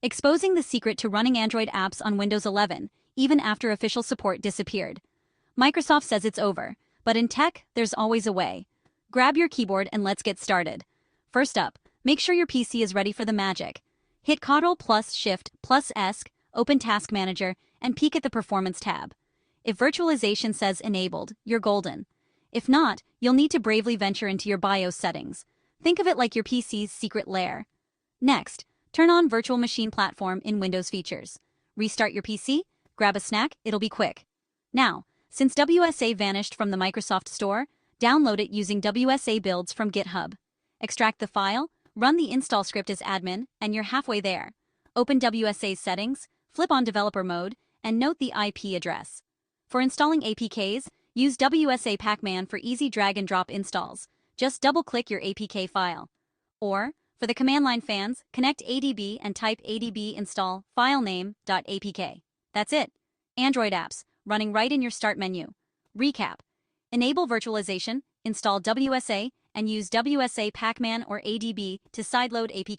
exposing the secret to running Android apps on Windows 11, even after official support disappeared. Microsoft says it's over, but in tech, there's always a way. Grab your keyboard and let's get started. First up, make sure your PC is ready for the magic. Hit Ctrl+Shift+S, open Task Manager, and peek at the Performance tab. If virtualization says enabled, you're golden. If not, you'll need to bravely venture into your BIOS settings. Think of it like your PC's secret lair. Next, turn on Virtual Machine Platform in Windows Features. Restart your PC, grab a snack, it'll be quick. Now, since WSA vanished from the Microsoft Store, download it using WSA builds from GitHub. Extract the file, run the install script as admin, and you're halfway there. Open WSA's settings, flip on developer mode, and note the IP address. For installing APKs, use WSA Pacman for easy drag and drop installs. Just double-click your APK file. Or, for the command line fans, connect ADB and type adb install filename.apk. That's it. Android apps, running right in your start menu. Recap. Enable virtualization, install WSA, and use WSA Pacman or ADB to sideload APK.